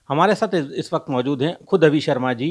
हमारे साथ इस वक्त मौजूद हैं खुद अभी शर्मा जी।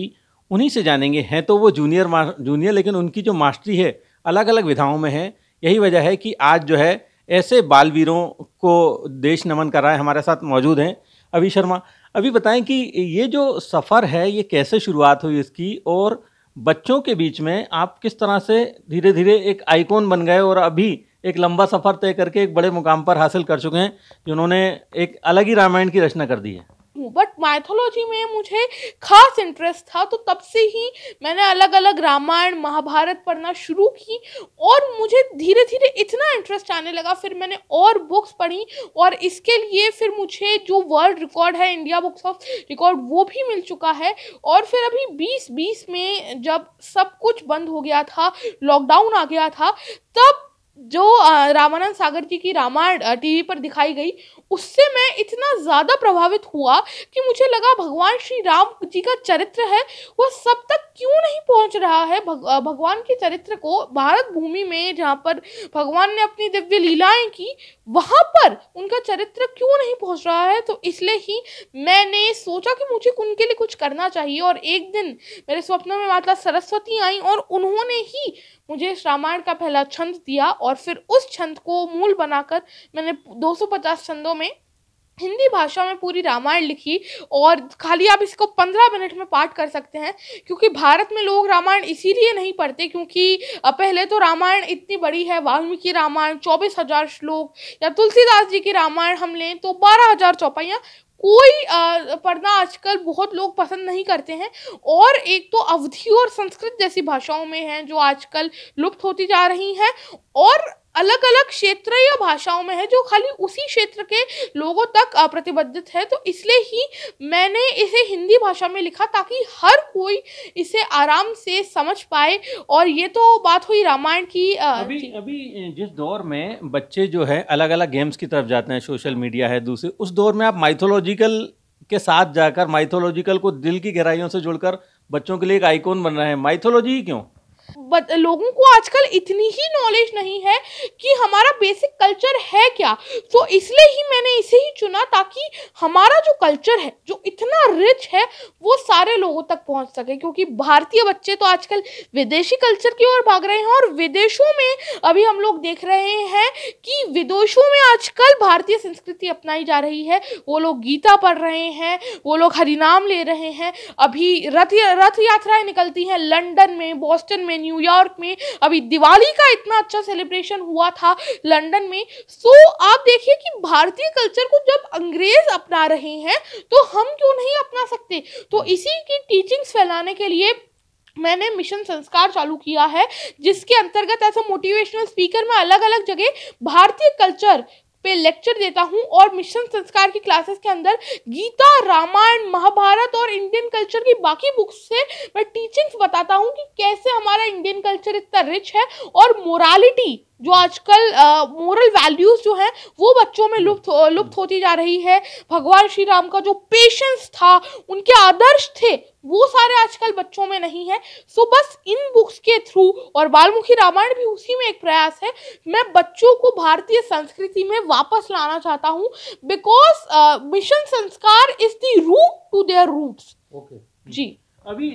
उन्हीं से जानेंगे, हैं तो वो जूनियर लेकिन उनकी जो मास्टरी है अलग अलग विधाओं में है। यही वजह है कि आज जो है ऐसे बालवीरों को देश नमन कर रहा है। हमारे साथ मौजूद हैं अभी शर्मा। अभी बताएं कि ये जो सफ़र है ये कैसे शुरुआत हुई इसकी, और बच्चों के बीच में आप किस तरह से धीरे धीरे एक आइकॉन बन गए और अभी एक लंबा सफ़र तय करके एक बड़े मुकाम पर हासिल कर चुके हैं, जिन्होंने एक अलग ही रामायण की रचना कर दी है। बट माइथोलॉजी में मुझे खास इंटरेस्ट था, तो तब से ही मैंने अलग अलग रामायण महाभारत पढ़ना शुरू की और मुझे धीरे धीरे इतना इंटरेस्ट आने लगा। फिर मैंने और बुक्स पढ़ी और इसके लिए फिर मुझे जो वर्ल्ड रिकॉर्ड है इंडिया बुक्स ऑफ रिकॉर्ड वो भी मिल चुका है। और फिर अभी 2020 में जब सब कुछ बंद हो गया था, लॉकडाउन आ गया था, तब जो रामानंद सागर जी की रामायण टीवी पर दिखाई गई, उससे मैं इतना ज़्यादा प्रभावित हुआ कि मुझे लगा भगवान श्री राम जी का चरित्र है वह सब तक क्यों नहीं पहुंच रहा है। भगवान के चरित्र को भारत भूमि में जहाँ पर भगवान ने अपनी दिव्य लीलाएं की, वहाँ पर उनका चरित्र क्यों नहीं पहुंच रहा है। तो इसलिए ही मैंने सोचा कि मुझे उनके लिए कुछ करना चाहिए। और एक दिन मेरे स्वप्न में माता सरस्वती आई और उन्होंने ही मुझे इस रामायण का पहला छंद दिया और फिर उस छंद को मूल बनाकर मैंने 250 छंदों में हिंदी भाषा में पूरी रामायण लिखी। और खाली आप इसको 15 मिनट में पाठ कर सकते हैं, क्योंकि भारत में लोग रामायण इसीलिए नहीं पढ़ते क्योंकि पहले तो रामायण इतनी बड़ी है, वाल्मीकि रामायण 24,000 श्लोक, या तुलसीदास जी की रामायण हम लें तो 12,000 चौपाइयाँ, कोई पढ़ना आजकल बहुत लोग पसंद नहीं करते हैं। और एक तो अवधी और संस्कृत जैसी भाषाओं में हैं जो आजकल लुप्त होती जा रही हैं, और अलग अलग क्षेत्र या भाषाओं में है जो खाली उसी क्षेत्र के लोगों तक प्रतिबद्धित है। तो इसलिए ही मैंने इसे हिंदी भाषा में लिखा ताकि हर कोई इसे आराम से समझ पाए। और ये तो बात हुई रामायण की। अभी जिस दौर में बच्चे जो है अलग अलग गेम्स की तरफ जाते हैं, सोशल मीडिया है दूसरे, उस दौर में आप माइथोलॉजिकल के साथ जाकर माइथोलॉजिकल को दिल की गहराइयों से जुड़कर बच्चों के लिए एक आइकॉन बन रहे हैं। माइथोलॉजी ही क्यों? लोगों को आजकल इतनी ही नॉलेज नहीं है कि हमारा बेसिक कल्चर है क्या। तो इसलिए ही मैंने इसे ही चुना ताकि हमारा जो कल्चर है जो इतना रिच है वो सारे लोगों तक पहुंच सके। क्योंकि भारतीय बच्चे तो आजकल विदेशी कल्चर की ओर भाग रहे हैं, और विदेशों में अभी हम लोग देख रहे हैं कि विदेशों में आजकल भारतीय संस्कृति अपनाई जा रही है। वो लोग गीता पढ़ रहे हैं, वो लोग हरिनाम ले रहे हैं। अभी रथ यात्राएं निकलती हैं लंदन में, बॉस्टन में, न्यूयॉर्क में। अभी दिवाली का इतना अच्छा सेलिब्रेशन हुआ था लंदन में। सो आप देखिए कि भारतीय कल्चर को जब अंग्रेज अपना रहे हैं तो हम क्यों नहीं अपना सकते। तो इसी की टीचिंग्स फैलाने के लिए मैंने मिशन संस्कार चालू किया है, जिसके अंतर्गत ऐसा मोटिवेशनल स्पीकर मैं अलग अलग जगह भारतीय कल्चर पे लेक्चर देता हूँ। और मिशन संस्कार की क्लासेस के अंदर गीता, रामायण, महाभारत और इंडियन कल्चर की बाकी बुक्स से मैं टीचिंग्स बताता हूँ कि कैसे हमारा इंडियन कल्चर इतना रिच है। और मोरालिटी जो आजकल मोरल वैल्यूज जो हैं वो बच्चों में लुप्त होती जा रही है। भगवान श्री राम का जो पेशेंस था, उनके आदर्श थे, वो सारे आजकल बच्चों में नहीं है। सो बस इन बुक्स के थ्रू, और वाल्मीकि रामायण भी उसी में एक प्रयास है, मैं बच्चों को भारतीय संस्कृति में वापस लाना चाहता हूँ। Because mission Sanskar is the root to their roots. जी, अभी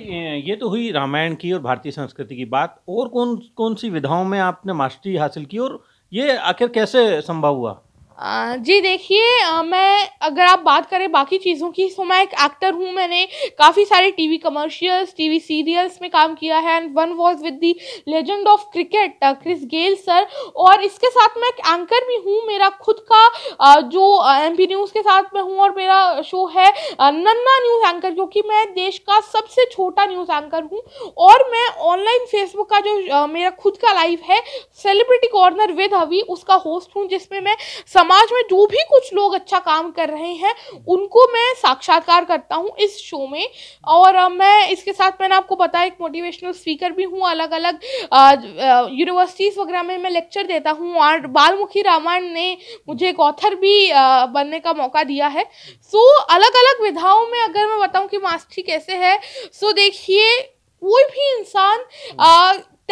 ये तो हुई रामायण की और भारतीय संस्कृति की बात, और कौन कौन सी विधाओं में आपने मास्टरी हासिल की और ये आखिर कैसे संभव हुआ? जी देखिए, मैं अगर आप बात करें बाकी चीज़ों की, तो मैं एक एक्टर हूँ। मैंने काफ़ी सारे टीवी कमर्शियल्स, टीवी सीरियल्स में काम किया है। And one was with the legend of cricket Chris Gayle sir. और इसके साथ मैं एक एंकर भी हूँ। मेरा खुद का जो MP न्यूज़ के साथ में हूँ, और मेरा शो है नन्ना न्यूज़ एंकर, क्योंकि मैं देश का सबसे छोटा न्यूज़ एंकर हूँ। और मैं ऑनलाइन फेसबुक का जो मेरा खुद का लाइव है सेलिब्रिटी कॉर्नर विद अवी, उसका होस्ट हूँ, जिसमें मैं समाज में जो भी कुछ लोग अच्छा काम कर रहे हैं उनको मैं साक्षात्कार करता हूँ इस शो में। और मैं इसके साथ, मैंने आपको बताया, एक मोटिवेशनल स्पीकर भी हूँ। अलग अलग यूनिवर्सिटीज़ वगैरह में मैं लेक्चर देता हूँ, और वाल्मीकि रामायण ने मुझे एक ऑथर भी बनने का मौका दिया है। सो अलग अलग विधाओं में अगर मैं बताऊँ कि मास्टरी कैसे है, सो देखिए, कोई भी इंसान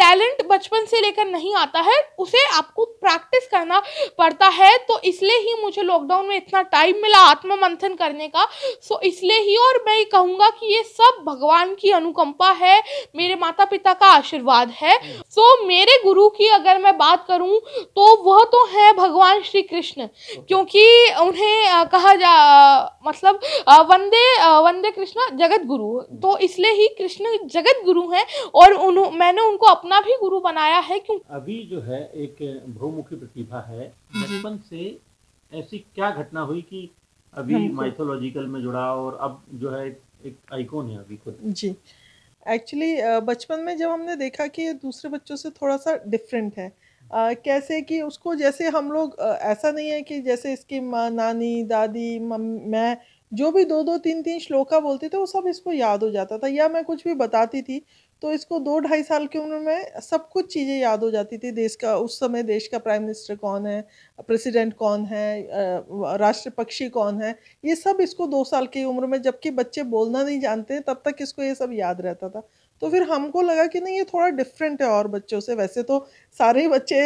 टैलेंट बचपन से लेकर नहीं आता है, उसे आपको प्रैक्टिस करना पड़ता है। तो इसलिए ही मुझे लॉकडाउन में इतना टाइम मिला आत्म मंथन करने का। सो इसलिए ही, और मैं ये कहूँगा कि ये सब भगवान की अनुकंपा है, मेरे माता पिता का आशीर्वाद है। सो मेरे गुरु की अगर मैं बात करूँ तो वह तो है भगवान श्री कृष्ण, क्योंकि उन्हें कहा मतलब वंदे कृष्ण जगत गुरु, तो इसलिए ही कृष्ण जगत गुरु हैं और मैंने उनको अपना भी गुरु बनाया है। क्यों अभी जो है एक बहुमुखी प्रतिभा है, बचपन से ऐसी क्या घटना हुई कि अभी माइथोलॉजिकल में जुड़ा और अब जो है एक आइकॉन है अभी खुद? जी, एक्चुअली बचपन में जब हमने देखा कि ये दूसरे बच्चों से थोड़ा सा डिफरेंट है, कैसे कि उसको जैसे हम लोग ऐसा नहीं है कि जैसे इसकी माँ, नानी, दादी, मैं जो भी 2-2, 3-3 श्लोका बोलते थे वो सब इसको याद हो जाता था, या मैं कुछ भी बताती थी तो इसको 2-2.5 साल की उम्र में सब कुछ चीज़ें याद हो जाती थी। देश का, उस समय देश का प्राइम मिनिस्टर कौन है, प्रेसिडेंट कौन है, राष्ट्र पक्षी कौन है, ये सब इसको 2 साल की उम्र में, जबकि बच्चे बोलना नहीं जानते तब तक इसको ये सब याद रहता था। तो फिर हमको लगा कि नहीं, ये थोड़ा डिफरेंट है और बच्चों से। वैसे तो सारे बच्चे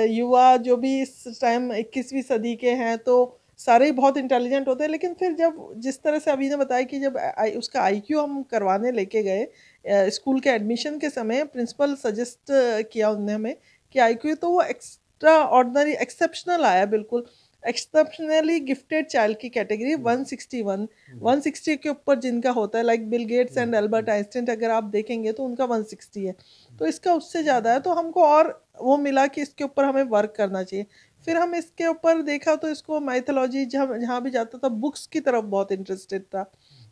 युवा जो भी इस टाइम 21वीं सदी के हैं तो सारे ही बहुत इंटेलिजेंट होते हैं, लेकिन फिर जब जिस तरह से अभी ने बताया कि जब उसका आईक्यू हम करवाने लेके गए स्कूल के एडमिशन के समय, प्रिंसिपल सजेस्ट किया उन्होंने हमें कि आईक्यू, तो वो एक्स्ट्रा ऑर्डिनरी एक्सेप्शनल आया, बिल्कुल एक्सेप्शनली गिफ्टेड चाइल्ड की कैटेगरी 161, 160 के ऊपर जिनका होता है, like Bill Gates and Albert Einstein अगर आप देखेंगे तो उनका 160 है, तो इसका उससे ज़्यादा है। तो हमको और वो मिला कि इसके ऊपर हमें वर्क करना चाहिए। फिर हम इसके ऊपर देखा तो इसको माइथोलॉजी जहाँ भी जाता था बुक्स की तरफ बहुत इंटरेस्टेड था,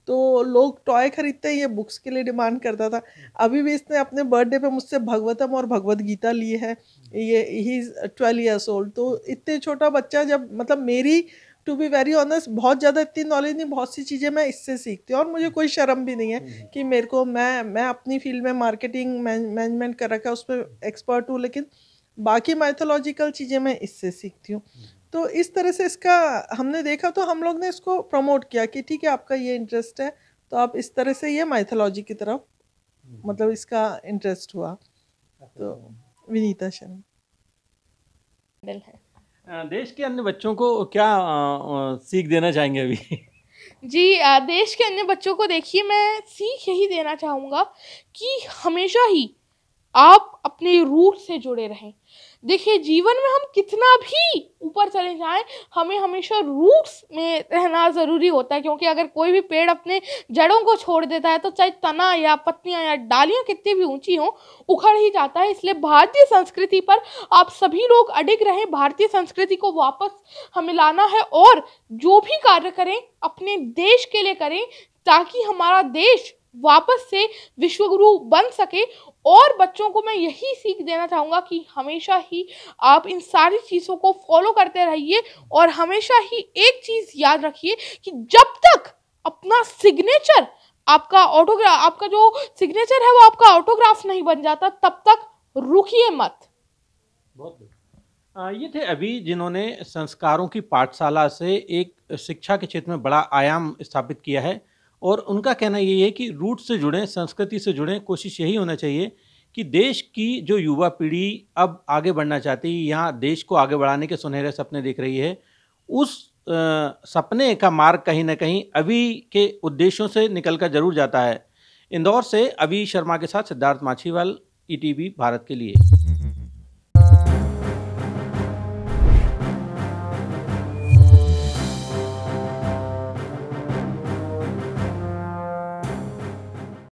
तो लोग टॉय खरीदते ही ये बुक्स के लिए डिमांड करता था। अभी भी इसने अपने बर्थडे पे मुझसे भगवतम और भगवद गीता ली है, ये ही इज़ 12 ईयर्स ओल्ड। तो इतने छोटा बच्चा जब, मतलब मेरी टू बी वेरी ऑनेस्ट बहुत ज़्यादा इतनी नॉलेज नहीं, बहुत सी चीज़ें मैं इससे सीखती हूँ और मुझे कोई शर्म भी नहीं है कि मेरे को, मैं अपनी फील्ड में मार्केटिंग मैनेजमेंट कर रखा है, उस पर एक्सपर्ट हूँ, लेकिन बाकी माइथोलॉजिकल चीज़ें मैं इससे सीखती हूँ। तो इस तरह से इसका हमने देखा, तो हम लोग ने इसको प्रमोट किया कि ठीक है आपका ये इंटरेस्ट है तो आप इस तरह से ये माइथोलॉजी की तरफ, मतलब इसका इंटरेस्ट हुआ। तो विनीता शर्मा देश के अन्य बच्चों को क्या सीख देना चाहेंगे अभी? जी, देश के अन्य बच्चों को देखिए, मैं सीख यही देना चाहूँगा कि हमेशा ही आप अपने रूट से जुड़े रहें। देखिए, जीवन में हम कितना भी ऊपर चले जाएं, हमें हमेशा रूट्स में रहना ज़रूरी होता है, क्योंकि अगर कोई भी पेड़ अपने जड़ों को छोड़ देता है तो चाहे तना या पत्तियां या डालियां कितनी भी ऊंची हों, उखड़ ही जाता है। इसलिए भारतीय संस्कृति पर आप सभी लोग अडिग रहें, भारतीय संस्कृति को वापस हमें लाना है और जो भी कार्य करें अपने देश के लिए करें, ताकि हमारा देश वापस से विश्वगुरु बन सके। और बच्चों को मैं यही सीख देना चाहूँगा कि हमेशा ही आप इन सारी चीज़ों को फॉलो करते रहिए और हमेशा ही एक चीज़ याद रखिए कि जब तक अपना सिग्नेचर, आपका ऑटोग्राफ, आपका जो सिग्नेचर है वो आपका ऑटोग्राफ नहीं बन जाता, तब तक रुकिए मत। बहुत ये थे अभी जिन्होंने संस्कारों की पाठशाला से एक शिक्षा के क्षेत्र में बड़ा आयाम स्थापित किया है, और उनका कहना ये है कि रूट से जुड़ें, संस्कृति से जुड़ें। कोशिश यही होना चाहिए कि देश की जो युवा पीढ़ी अब आगे बढ़ना चाहती है, यहाँ देश को आगे बढ़ाने के सुनहरे सपने देख रही है, उस सपने का मार्ग कहीं ना कहीं अभी के उद्देश्यों से निकल कर जरूर जाता है। इंदौर से अभी शर्मा के साथ सिद्धार्थ माछीवाल, ईटीवी भारत के लिए।